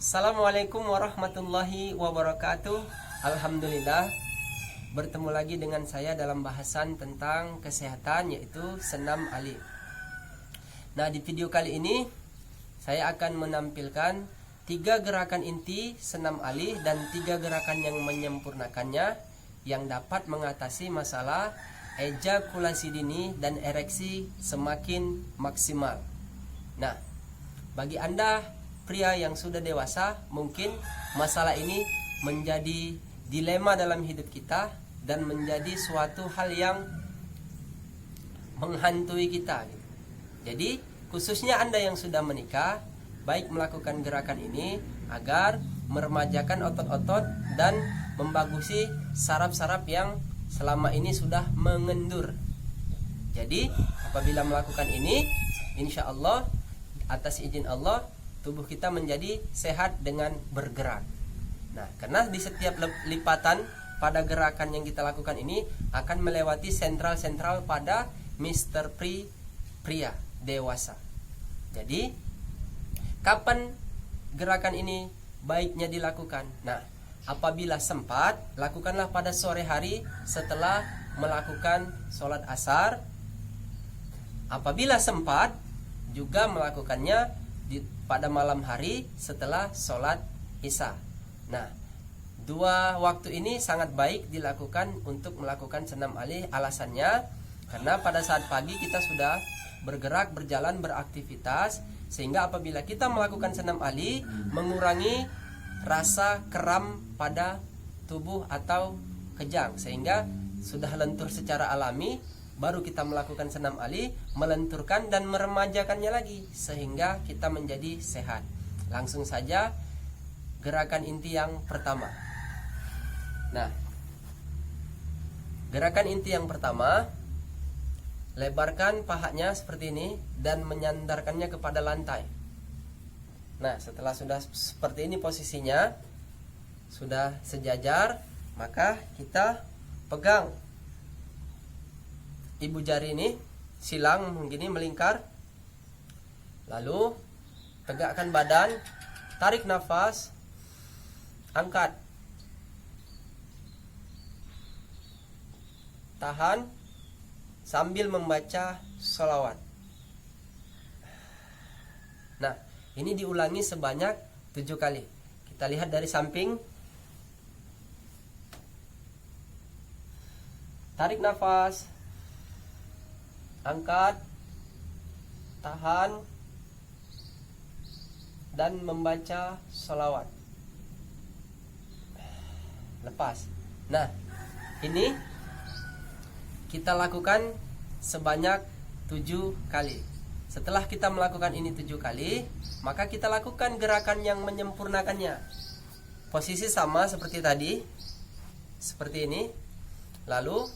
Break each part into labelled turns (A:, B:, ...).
A: Assalamualaikum warahmatullahi wabarakatuh. Alhamdulillah, bertemu lagi dengan saya dalam bahasan tentang kesehatan, yaitu senam alif. Nah, di video kali ini saya akan menampilkan 3 gerakan inti senam alif dan 3 gerakan yang menyempurnakannya yang dapat mengatasi masalah ejakulasi dini dan ereksi semakin maksimal. Nah, bagi Anda pria yang sudah dewasa, mungkin masalah ini menjadi dilema dalam hidup kita dan menjadi suatu hal yang menghantui kita. Jadi khususnya Anda yang sudah menikah, baik melakukan gerakan ini agar meremajakan otot-otot dan membagusi saraf-saraf yang selama ini sudah mengendur. Jadi apabila melakukan ini, insya Allah atas izin Allah, tubuh kita menjadi sehat dengan bergerak. Nah, karena di setiap lipatan pada gerakan yang kita lakukan ini akan melewati sentral-sentral pada Mr. Pria dewasa. Jadi, kapan gerakan ini baiknya dilakukan? Nah, apabila sempat, lakukanlah pada sore hari setelah melakukan sholat asar. Apabila sempat, juga melakukannya pada malam hari setelah sholat isya. Nah, 2 waktu ini sangat baik dilakukan untuk melakukan senam alif. Alasannya karena pada saat pagi kita sudah bergerak, berjalan, beraktivitas, sehingga apabila kita melakukan senam alif mengurangi rasa kram pada tubuh atau kejang, sehingga sudah lentur secara alami. Baru kita melakukan senam alif, melenturkan dan meremajakannya lagi sehingga kita menjadi sehat. Langsung saja gerakan inti yang pertama. Nah, gerakan inti yang pertama, lebarkan pahanya seperti ini dan menyandarkannya kepada lantai. Nah, setelah sudah seperti ini posisinya, sudah sejajar, maka kita pegang ibu jari ini, silang begini melingkar. Lalu tegakkan badan, tarik nafas, angkat, tahan sambil membaca sholawat. Nah, ini diulangi sebanyak 7 kali. Kita lihat dari samping. Tarik nafas, angkat, tahan, dan membaca sholawat. Lepas. Nah, ini kita lakukan sebanyak 7 kali. Setelah kita melakukan ini 7 kali, maka kita lakukan gerakan yang menyempurnakannya. Posisi sama seperti tadi, seperti ini. Lalu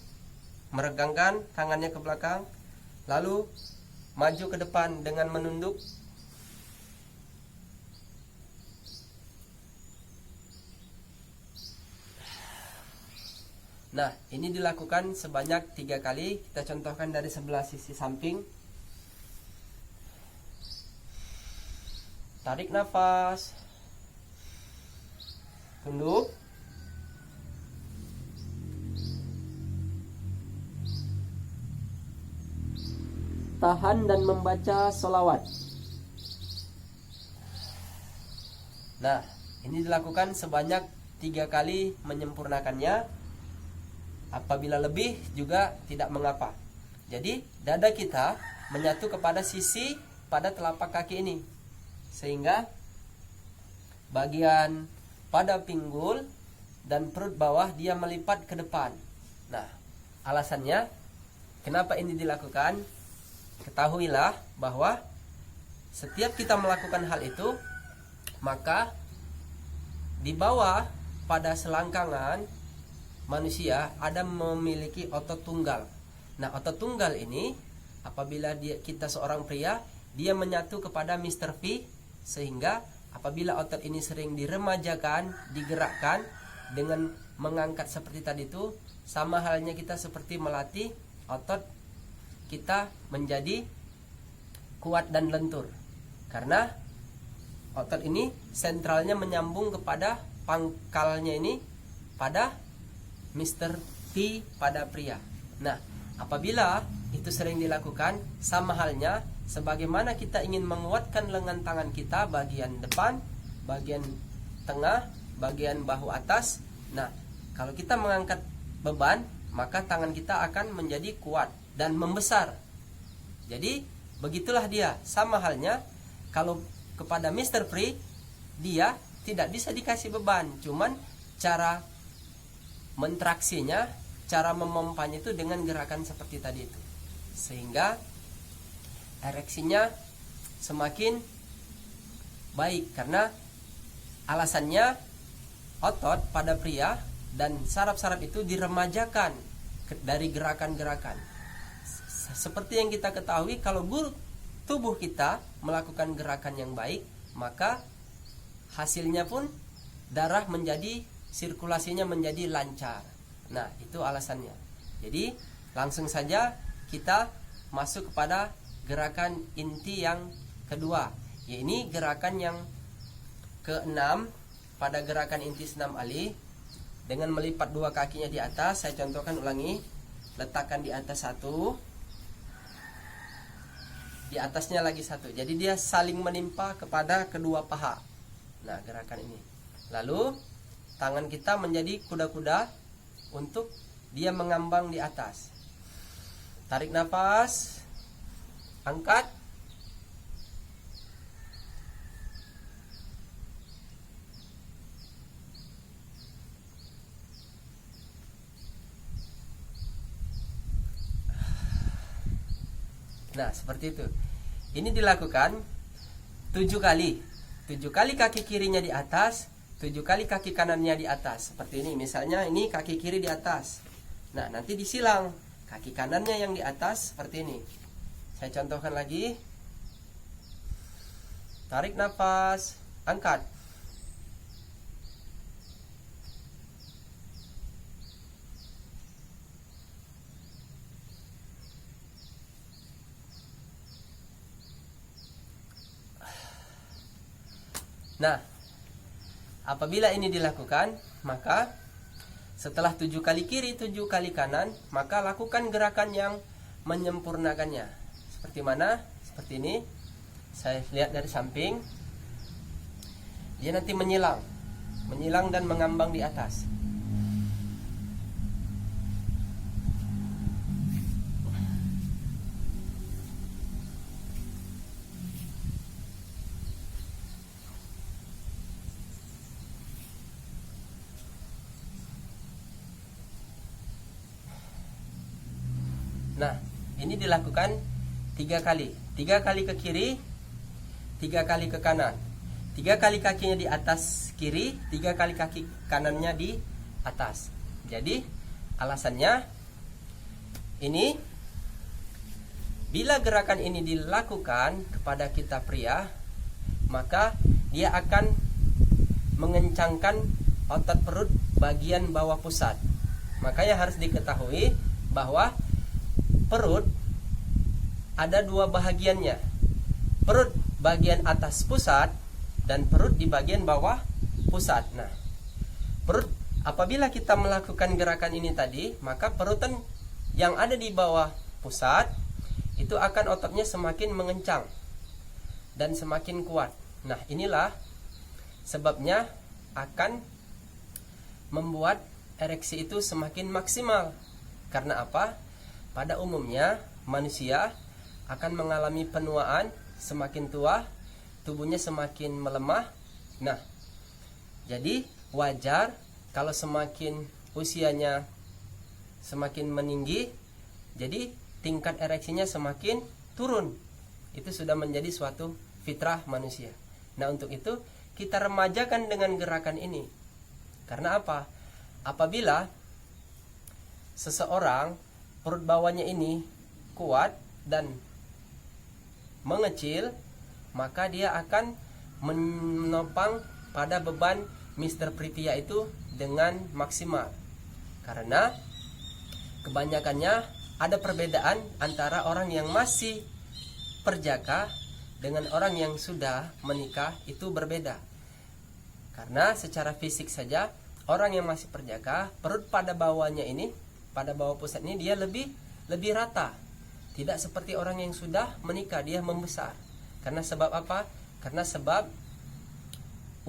A: meregangkan tangannya ke belakang, lalu maju ke depan dengan menunduk. Nah, ini dilakukan sebanyak 3 kali. Kita contohkan dari sebelah sisi samping. Tarik nafas, tunduk, tahan dan membaca sholawat. Nah, ini dilakukan sebanyak 3 kali menyempurnakannya. Apabila lebih juga tidak mengapa. Jadi dada kita menyatu kepada sisi pada telapak kaki ini, sehingga bagian pada pinggul dan perut bawah dia melipat ke depan. Nah, alasannya kenapa ini dilakukan? Ketahuilah bahwa setiap kita melakukan hal itu, maka di bawah pada selangkangan manusia ada memiliki otot tunggal. Nah, otot tunggal ini apabila kita seorang pria, dia menyatu kepada Mr. P, sehingga apabila otot ini sering diremajakan, digerakkan dengan mengangkat seperti tadi itu, sama halnya kita seperti melatih otot kita menjadi kuat dan lentur. Karena Otot ini sentralnya menyambung kepada pangkalnya ini pada Mr. P pada pria. Nah, apabila itu sering dilakukan, sama halnya sebagaimana kita ingin menguatkan lengan tangan kita bagian depan, bagian tengah, bagian bahu atas. Nah, kalau kita mengangkat beban, maka tangan kita akan menjadi kuat dan membesar. Jadi, begitulah dia. Sama halnya kalau kepada Mr. Free, dia tidak bisa dikasih beban, cuman cara mentraksinya, cara memompanya itu dengan gerakan seperti tadi itu, sehingga ereksinya semakin baik. Karena alasannya otot pada pria dan saraf-saraf itu diremajakan dari gerakan-gerakan. Seperti yang kita ketahui, kalau tubuh kita melakukan gerakan yang baik, maka hasilnya pun darah menjadi, sirkulasinya menjadi lancar. Nah, itu alasannya. Jadi langsung saja kita masuk kepada gerakan inti yang kedua, yaitu gerakan yang keenam. Pada gerakan inti senam ali, dengan melipat dua kakinya di atas. Saya contohkan ulangi. Letakkan di atas satu, di atasnya lagi satu, jadi dia saling menimpa kepada kedua paha. Nah, gerakan ini. Lalu tangan kita menjadi kuda-kuda untuk dia mengambang di atas. Tarik nafas, angkat, nah seperti itu. Ini dilakukan 7 kali. 7 kali kaki kirinya di atas, 7 kali kaki kanannya di atas. Seperti ini, misalnya ini kaki kiri di atas. Nah, nanti disilang kaki kanannya yang di atas seperti ini. Saya contohkan lagi. Tarik nafas, angkat. Nah, apabila ini dilakukan, maka setelah 7 kali kiri, 7 kali kanan, maka lakukan gerakan yang menyempurnakannya. Seperti mana? Seperti ini. Saya lihat dari samping. Dia nanti menyilang dan mengambang di atas. Nah, ini dilakukan 3 kali. 3 kali ke kiri, 3 kali ke kanan. 3 kali kakinya di atas kiri, 3 kali kaki kanannya di atas. Jadi, alasannya ini, bila gerakan ini dilakukan kepada kita pria, maka dia akan mengencangkan otot perut bagian bawah pusat. Makanya harus diketahui bahwa perut ada 2 bahagiannya. Perut bagian atas pusat dan perut di bagian bawah pusat. Nah, perut apabila kita melakukan gerakan ini tadi, maka perutan yang ada di bawah pusat itu akan ototnya semakin mengencang dan semakin kuat. Nah, inilah sebabnya akan membuat ereksi itu semakin maksimal. Karena apa? Pada umumnya manusia akan mengalami penuaan, semakin tua tubuhnya semakin melemah. Nah, jadi wajar kalau semakin usianya semakin meninggi, jadi tingkat ereksinya semakin turun. Itu sudah menjadi suatu fitrah manusia. Nah, untuk itu kita remajakan dengan gerakan ini. Karena apa? Apabila seseorang perut bawahnya ini kuat dan mengecil, maka dia akan menopang pada beban Mr. Prithia itu dengan maksimal. Karena kebanyakannya ada perbedaan antara orang yang masih perjaka dengan orang yang sudah menikah itu berbeda. Karena secara fisik saja orang yang masih perjaka, perut pada bawahnya ini, pada bawah pusat ini dia lebih rata. Tidak seperti orang yang sudah menikah, dia membesar. Karena sebab apa? Karena sebab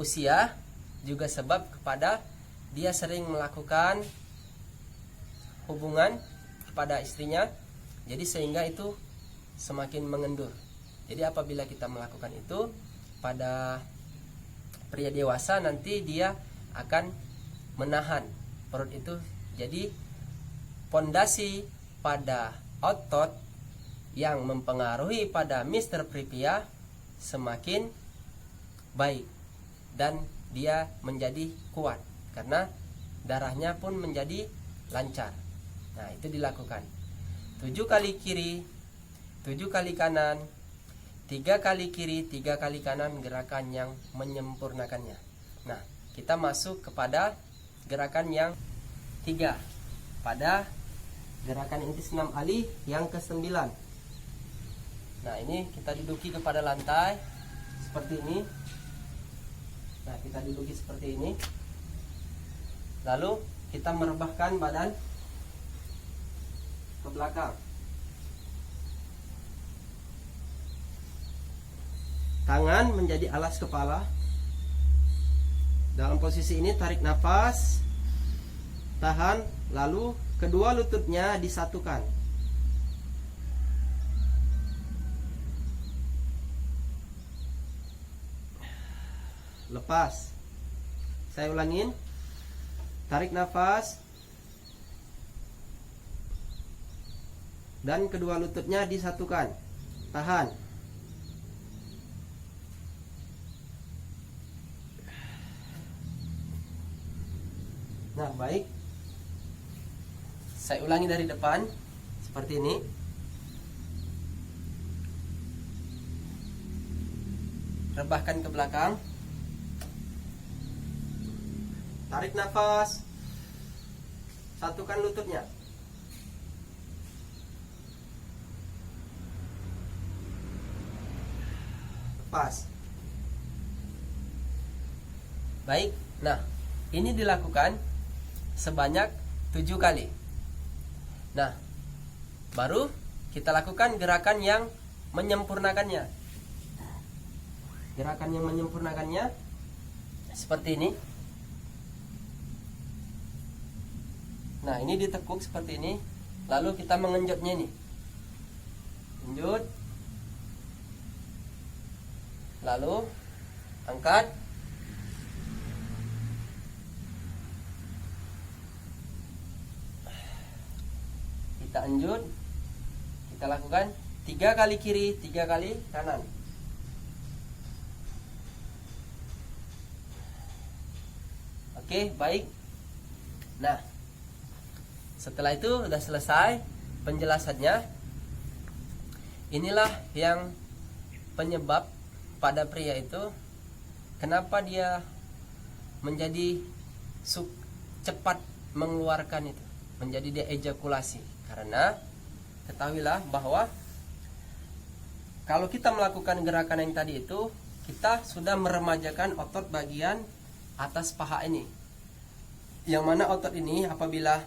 A: usia, juga sebab kepada dia sering melakukan hubungan kepada istrinya, jadi sehingga itu semakin mengendur. Jadi apabila kita melakukan itu pada pria dewasa, nanti dia akan menahan perut itu. Jadi pondasi pada otot yang mempengaruhi pada Mr. Pripia semakin baik dan dia menjadi kuat karena darahnya pun menjadi lancar. Nah, itu dilakukan 7 kali kiri, 7 kali kanan, 3 kali kiri, 3 kali kanan, gerakan yang menyempurnakannya. Nah, kita masuk kepada gerakan yang 3 pada gerakan inti senam Ali yang ke-9. Nah, ini kita duduki kepada lantai seperti ini. Nah, kita duduki seperti ini. Lalu kita merebahkan badan ke belakang. Tangan menjadi alas kepala. Dalam posisi ini tarik nafas, tahan, lalu kedua lututnya disatukan. Lepas. Saya ulangin. Tarik nafas. Dan kedua lututnya disatukan. Tahan. Nah, baik. Saya ulangi dari depan seperti ini. Rebahkan ke belakang. Tarik nafas. Satukan lututnya. Lepas. Baik. Nah, ini dilakukan sebanyak 7 kali. Nah, baru kita lakukan gerakan yang menyempurnakannya. Gerakan yang menyempurnakannya seperti ini. Nah, ini ditekuk seperti ini. Lalu kita mengenjotnya nih. Genjot. Lalu angkat. Kita anjut. Kita lakukan 3 kali kiri, 3 kali kanan. Oke, baik. Nah, setelah itu sudah selesai penjelasannya. Inilah yang penyebab pada pria itu kenapa dia menjadi cepat mengeluarkan itu, menjadi dia ejakulasi. Karena ketahuilah bahwa kalau kita melakukan gerakan yang tadi itu, kita sudah meremajakan otot bagian atas paha ini. Yang mana otot ini apabila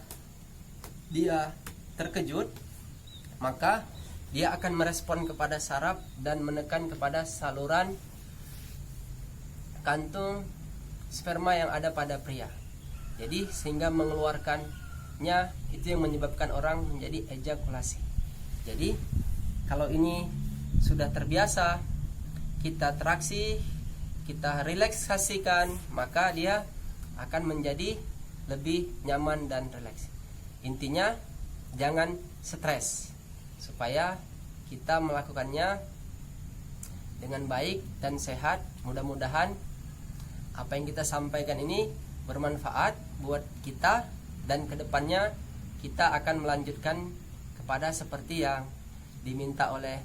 A: dia terkejut, maka dia akan merespon kepada saraf dan menekan kepada saluran kantung sperma yang ada pada pria. Jadi sehingga mengeluarkannya itu yang menyebabkan orang menjadi ejakulasi. Jadi kalau ini sudah terbiasa, kita traksi, kita relaksasikan, maka dia akan menjadi lebih nyaman dan rileks. Intinya jangan stres, supaya kita melakukannya dengan baik dan sehat. Mudah-mudahan apa yang kita sampaikan ini bermanfaat buat kita, dan kedepannya kita akan melanjutkan kepada seperti yang diminta oleh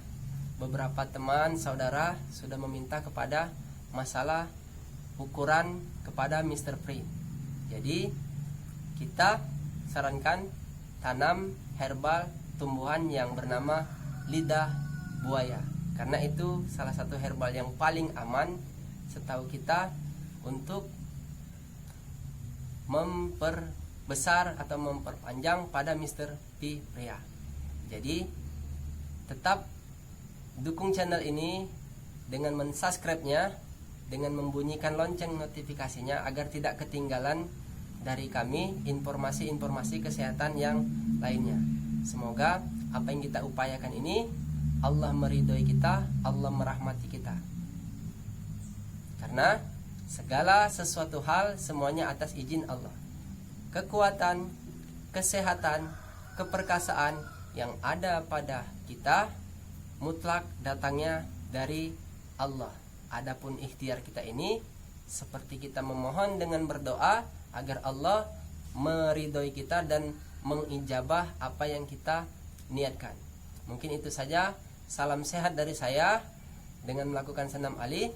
A: beberapa teman saudara, sudah meminta kepada masalah ukuran kepada Mr. Pri. Jadi kita sarankan tanam herbal tumbuhan yang bernama lidah buaya. Karena itu salah satu herbal yang paling aman setahu kita untuk memperbesar atau memperpanjang pada Mr. P pria. Jadi tetap dukung channel ini dengan mensubscribe-nya, dengan membunyikan lonceng notifikasinya agar tidak ketinggalan dari kami informasi-informasi kesehatan yang lainnya. Semoga apa yang kita upayakan ini Allah meridhoi kita, Allah merahmati kita. Karena segala sesuatu hal semuanya atas izin Allah. Kekuatan, kesehatan, keperkasaan yang ada pada kita mutlak datangnya dari Allah. Adapun ikhtiar kita ini seperti kita memohon dengan berdoa agar Allah meridhoi kita dan mengijabah apa yang kita niatkan. Mungkin itu saja. Salam sehat dari saya dengan melakukan senam alih.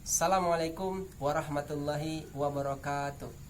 A: Assalamualaikum warahmatullahi wabarakatuh.